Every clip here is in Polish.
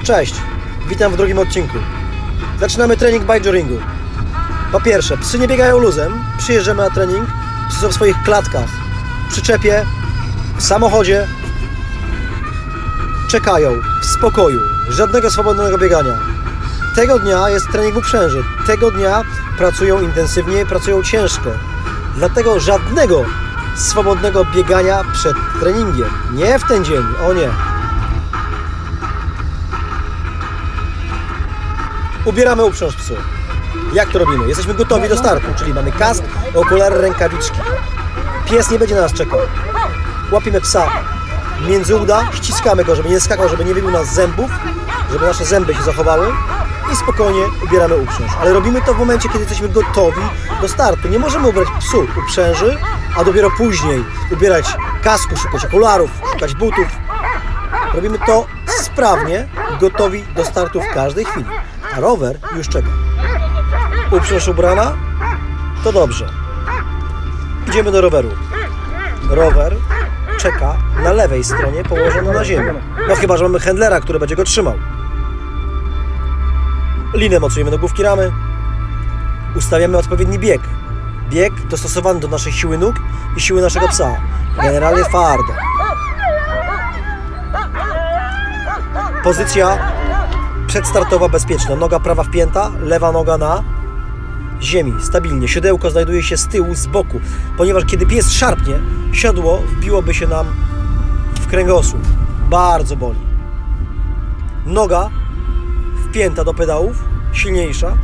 Cześć, witam w drugim odcinku. Zaczynamy trening bike joringu. Po pierwsze, psy nie biegają luzem. Przyjeżdżamy na trening, psy są w swoich klatkach, w przyczepie, w samochodzie. Czekają w spokoju, żadnego swobodnego biegania. Tego dnia jest trening w uprzęży. Tego dnia pracują intensywnie, pracują ciężko. Dlatego żadnego swobodnego biegania przed treningiem. Nie w ten dzień, o nie. Ubieramy uprząż psu. Jak to robimy? Jesteśmy gotowi do startu, czyli mamy kask, okulary, rękawiczki. Pies nie będzie na nas czekał. Łapiemy psa między uda, ściskamy go, żeby nie skakał, żeby nie wybił nas zębów, żeby nasze zęby się zachowały i spokojnie ubieramy uprząż. Ale robimy to w momencie, kiedy jesteśmy gotowi do startu. Nie możemy ubrać psu uprzęży, a dopiero później ubierać kasku, szukać okularów, szukać butów. Robimy to sprawnie, gotowi do startu w każdej chwili. A rower już czeka. Uprząż ubrana? To dobrze. Idziemy do roweru. Rower czeka na lewej stronie, położony na ziemi. No chyba, że mamy handlera, który będzie go trzymał. Linę mocujemy do główki ramy. Ustawiamy odpowiedni bieg. Bieg dostosowany do naszej siły nóg i siły naszego psa. Generalnie twardo. Pozycja przedstartowa bezpieczna. Noga prawa wpięta, lewa noga na ziemi, stabilnie. Siodełko znajduje się z tyłu, z boku, ponieważ kiedy pies szarpnie, siodło wbiłoby się nam w kręgosłup. Bardzo boli. Noga wpięta do pedałów, silniejsza,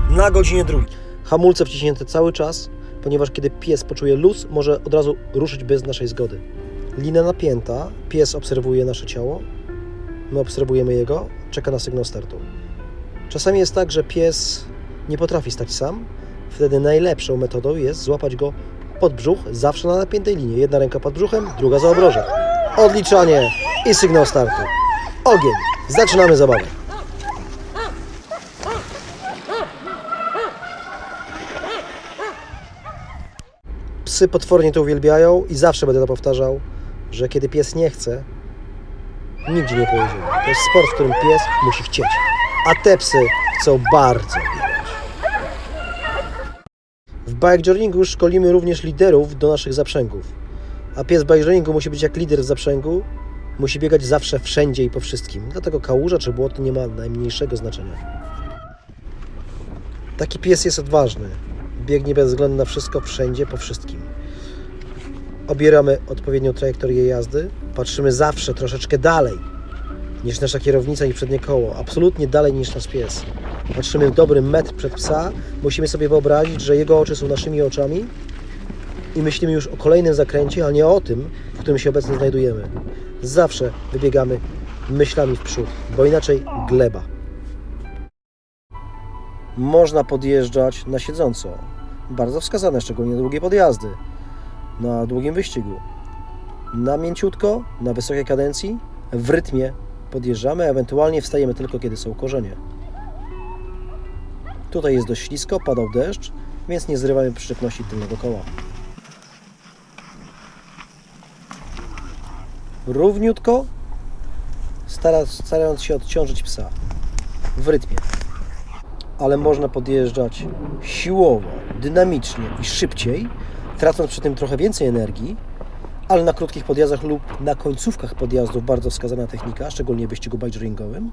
na godzinie drugiej. Hamulce wciśnięte cały czas, ponieważ kiedy pies poczuje luz, może od razu ruszyć bez naszej zgody. Lina napięta, pies obserwuje nasze ciało, my obserwujemy jego, czeka na sygnał startu. Czasami jest tak, że pies nie potrafi stać sam. Wtedy najlepszą metodą jest złapać go pod brzuch, zawsze na napiętej linie. Jedna ręka pod brzuchem, druga za obrożem. Odliczanie i sygnał startu. Ogień. Zaczynamy zabawę. Psy potwornie to uwielbiają i zawsze będę to powtarzał, że kiedy pies nie chce, nigdzie nie pojedziemy. To jest sport, w którym pies musi chcieć. A te psy chcą bardzo biegać. W bike journingu szkolimy również liderów do naszych zaprzęgów. A pies bike journingu musi być jak lider w zaprzęgu, musi biegać zawsze, wszędzie i po wszystkim. Dlatego kałuża czy błoto nie ma najmniejszego znaczenia. Taki pies jest odważny. Biegnie bez względu na wszystko, wszędzie, po wszystkim. Obieramy odpowiednią trajektorię jazdy. Patrzymy zawsze troszeczkę dalej niż nasza kierownica i przednie koło. Absolutnie dalej niż nasz pies. Patrzymy dobry metr przed psa. Musimy sobie wyobrazić, że jego oczy są naszymi oczami i myślimy już o kolejnym zakręcie, a nie o tym, w którym się obecnie znajdujemy. Zawsze wybiegamy myślami w przód, bo inaczej gleba. Można podjeżdżać na siedząco. Bardzo wskazane, szczególnie na długie podjazdy. Na długim wyścigu. Na mięciutko, na wysokiej kadencji, w rytmie podjeżdżamy, ewentualnie wstajemy tylko kiedy są korzenie. Tutaj jest dość ślisko, padał deszcz, więc nie zrywamy przyczepności tylnego koła. Równiutko, starając się odciążyć psa. W rytmie. Ale można podjeżdżać siłowo, dynamicznie i szybciej, tracąc przy tym trochę więcej energii, ale na krótkich podjazdach lub na końcówkach podjazdów bardzo wskazana technika, szczególnie w wyścigu bike jourringowym.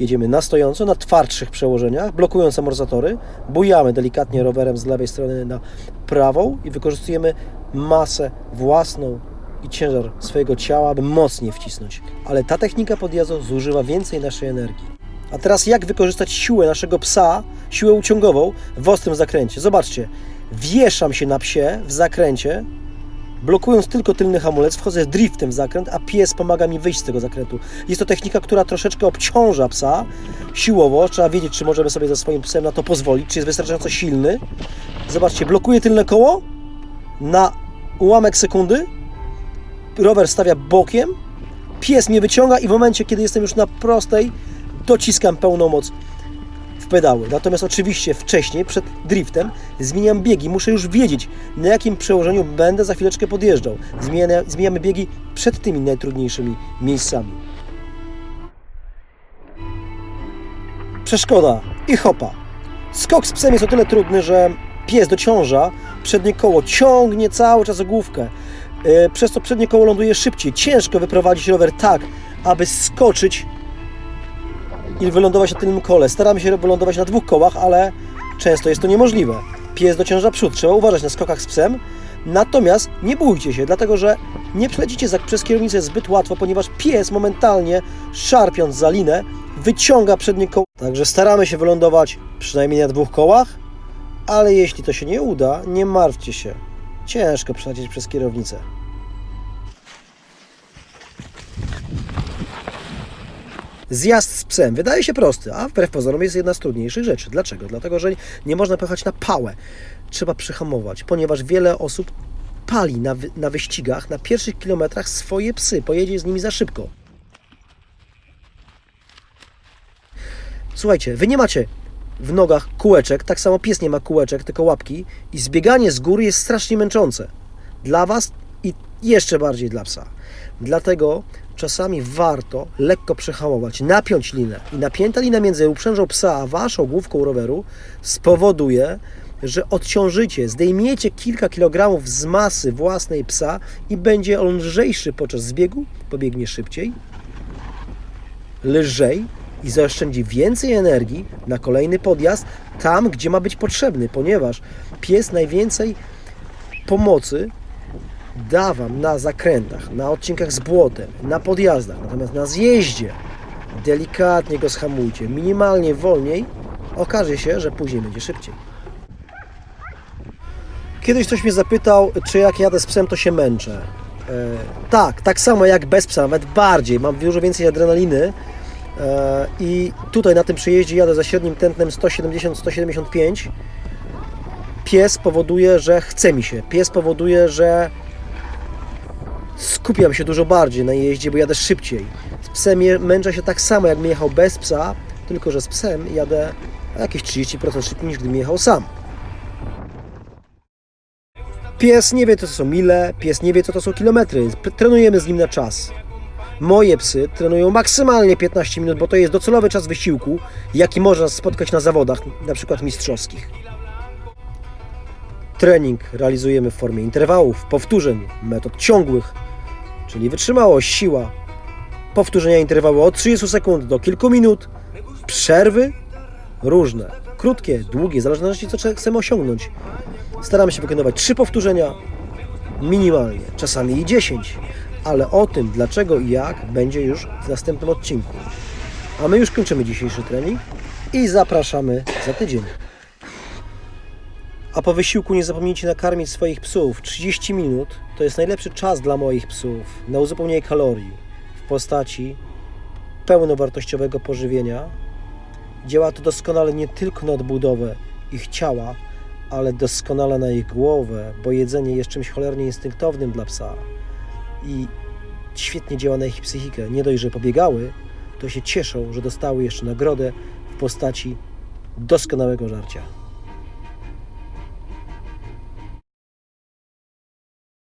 Jedziemy na stojąco, na twardszych przełożeniach, blokując amortyzatory, bujamy delikatnie rowerem z lewej strony na prawą i wykorzystujemy masę własną i ciężar swojego ciała, aby mocniej wcisnąć. Ale ta technika podjazdu zużywa więcej naszej energii. A teraz jak wykorzystać siłę naszego psa, siłę uciągową w ostrym zakręcie? Zobaczcie, wieszam się na psie w zakręcie, blokując tylko tylny hamulec, wchodzę driftem w zakręt, a pies pomaga mi wyjść z tego zakrętu. Jest to technika, która troszeczkę obciąża psa siłowo. Trzeba wiedzieć, czy możemy sobie ze swoim psem na to pozwolić, czy jest wystarczająco silny. Zobaczcie, blokuję tylne koło na ułamek sekundy, rower stawia bokiem, pies mnie wyciąga i w momencie, kiedy jestem już na prostej, dociskam pełną moc w pedały. Natomiast oczywiście wcześniej, przed driftem, zmieniam biegi. Muszę już wiedzieć, na jakim przełożeniu będę za chwileczkę podjeżdżał. Zmieniamy biegi przed tymi najtrudniejszymi miejscami. przeszkoda i hopa. Skok z psem jest o tyle trudny, że pies dociąża, przednie koło ciągnie cały czas za główkę. Przez to przednie koło ląduje szybciej. Ciężko wyprowadzić rower tak, aby skoczyć i wylądować na tylnym kole. Staramy się wylądować na 2 kołach, ale często jest to niemożliwe. Pies dociąża przód. Trzeba uważać na skokach z psem. Natomiast nie bójcie się, dlatego że nie przelecicie przez kierownicę zbyt łatwo, ponieważ pies momentalnie, szarpiąc za linę, wyciąga przednie koło. Także staramy się wylądować przynajmniej na 2 kołach, ale jeśli to się nie uda, nie martwcie się. Ciężko przelecieć przez kierownicę. Zjazd z psem wydaje się prosty, a wbrew pozorom jest jedna z trudniejszych rzeczy. Dlaczego? Dlatego, że nie można pojechać na pałę. Trzeba przyhamować, ponieważ wiele osób pali na wyścigach, na pierwszych kilometrach swoje psy, pojedzie z nimi za szybko. Słuchajcie, wy nie macie w nogach kółeczek, tak samo pies nie ma kółeczek, tylko łapki i zbieganie z góry jest strasznie męczące. Dla Was i jeszcze bardziej dla psa. Dlatego czasami warto lekko przehamować, napiąć linę i napięta lina między uprzężą psa a Waszą główką roweru spowoduje, że odciążycie, zdejmiecie kilka kilogramów z masy własnej psa i będzie on lżejszy podczas zbiegu, pobiegnie szybciej, lżej i zaoszczędzi więcej energii na kolejny podjazd tam, gdzie ma być potrzebny, ponieważ pies najwięcej pomocy da Wam na zakrętach, na odcinkach z błotem, na podjazdach, natomiast na zjeździe delikatnie go zhamujcie, minimalnie wolniej, okaże się, że później będzie szybciej. Kiedyś ktoś mnie zapytał, czy jak jadę z psem, to się męczę. Tak samo jak bez psa, nawet bardziej, mam dużo więcej adrenaliny i tutaj na tym przejeździe jadę za średnim tętnem 170-175. Pies powoduje, że chce mi się, pies powoduje, że skupiam się dużo bardziej na jeździe, bo jadę szybciej. Z psem męczę się tak samo, jakbym jechał bez psa, tylko że z psem jadę jakieś 30% szybciej, niż gdybym jechał sam. Pies nie wie, co to są mile, pies nie wie, co to są kilometry. Trenujemy z nim na czas. Moje psy trenują maksymalnie 15 minut, bo to jest docelowy czas wysiłku, jaki można spotkać na zawodach, na przykład mistrzowskich. Trening realizujemy w formie interwałów, powtórzeń, metod ciągłych, czyli wytrzymałość, siła, powtórzenia interwały od 30 sekund do kilku minut, przerwy różne, krótkie, długie, w zależności co chcemy osiągnąć. Staramy się wykonywać 3 powtórzenia minimalnie, czasami i 10, ale o tym dlaczego i jak będzie już w następnym odcinku. A my już kończymy dzisiejszy trening i zapraszamy za tydzień. A po wysiłku nie zapomnijcie nakarmić swoich psów. 30 minut to jest najlepszy czas dla moich psów na uzupełnienie kalorii w postaci pełnowartościowego pożywienia. Działa to doskonale nie tylko na odbudowę ich ciała, ale doskonale na ich głowę, bo jedzenie jest czymś cholernie instynktownym dla psa i świetnie działa na ich psychikę. Nie dość, że pobiegały, to się cieszą, że dostały jeszcze nagrodę w postaci doskonałego żarcia.